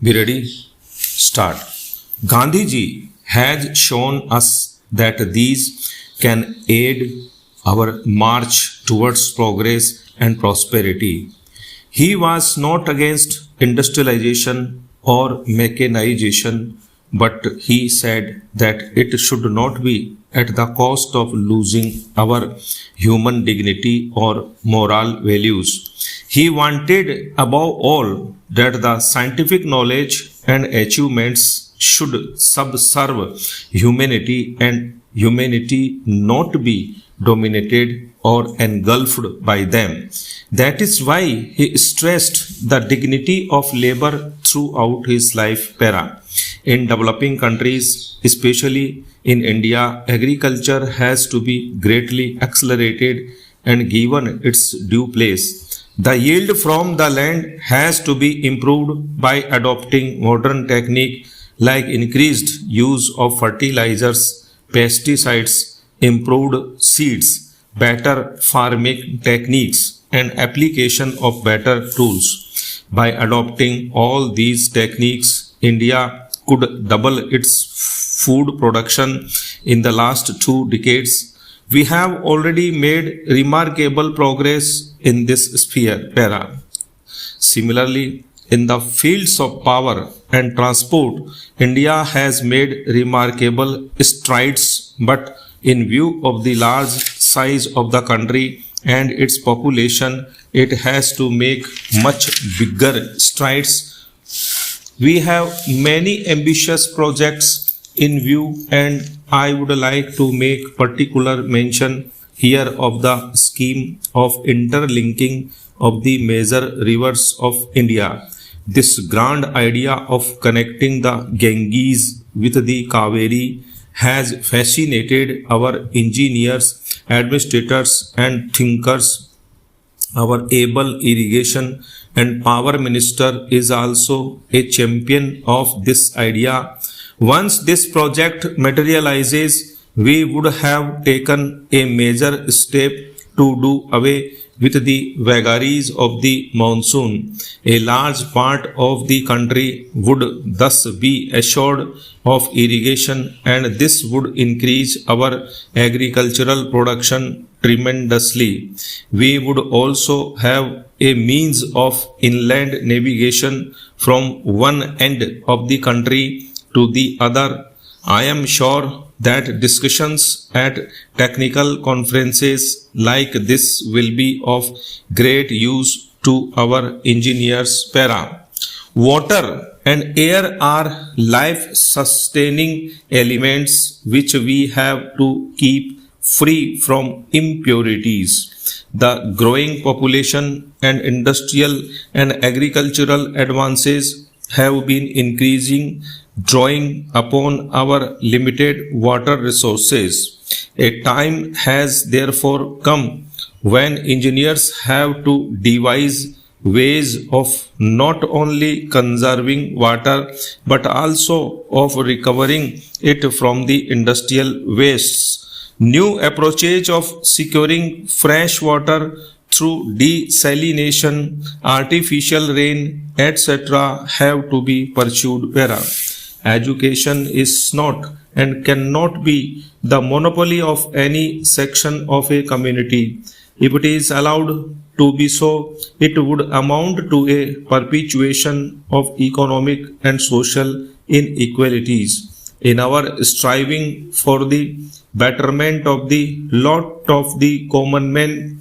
Be ready? Start. Gandhiji has shown us that these can aid our march towards progress and prosperity. He was not against industrialization or mechanization, but he said that it should not be at the cost of losing our human dignity or moral values. He wanted, above all, that the scientific knowledge and achievements should subserve humanity and humanity not be dominated or engulfed by them. That is why he stressed the dignity of labor throughout his life. In developing countries, especially in India, agriculture has to be greatly accelerated and given its due place. The yield from the land has to be improved by adopting modern technique like increased use of fertilizers, pesticides, improved seeds, better farming techniques, and application of better tools. By adopting all these techniques, India could double its food production in the last 2 decades. We have already made remarkable progress in this sphere. Similarly, in the fields of power and transport, India has made remarkable strides, but in view of the large size of the country and its population, it has to make much bigger strides. We have many ambitious projects in view, and I would like to make particular mention here of the scheme of interlinking of the major rivers of India. This grand idea of connecting the Ganges with the Kaveri has fascinated our engineers, administrators, and thinkers. Our able irrigation and power minister is also a champion of this idea. Once this project materializes, we would have taken a major step to do away with the vagaries of the monsoon. A large part of the country would thus be assured of irrigation, and this would increase our agricultural production tremendously. We would also have a means of inland navigation from one end of the country to the other. I am sure that discussions at technical conferences like this will be of great use to our engineers. Water and air are life-sustaining elements which we have to keep free from impurities. The growing population and industrial and agricultural advances have been increasing, drawing upon our limited water resources. A time has therefore come when engineers have to devise ways of not only conserving water but also of recovering it from the industrial wastes. New approaches of securing fresh water through desalination, artificial rain, etc. have to be pursued. Education is not and cannot be the monopoly of any section of a community. If it is allowed to be so, it would amount to a perpetuation of economic and social inequalities. In our striving for the betterment of the lot of the common man,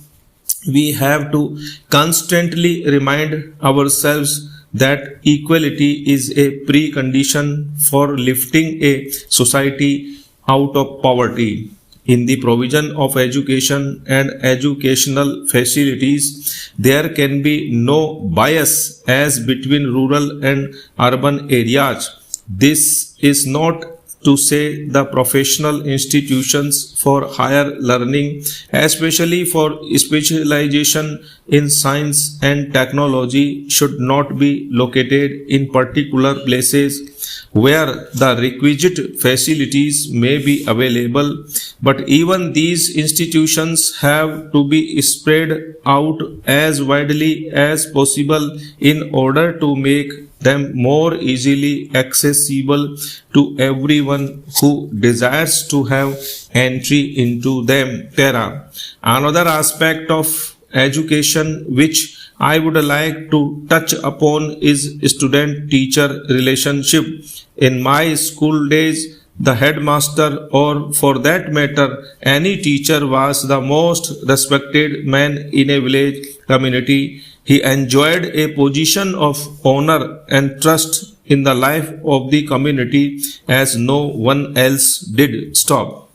we have to constantly remind ourselves that equality is a precondition for lifting a society out of poverty. In the provision of education and educational facilities, there can be no bias as between rural and urban areas. This is not to say the professional institutions for higher learning, especially for specialization in science and technology, should not be located in particular places where the requisite facilities may be available, but even these institutions have to be spread out as widely as possible in order to make them more easily accessible to everyone who desires to have entry into them. Another aspect of education which I would like to touch upon is student-teacher relationship. In my school days, the headmaster, or for that matter, any teacher, was the most respected man in a village community. He enjoyed a position of honor and trust in the life of the community as no one else did. Stop.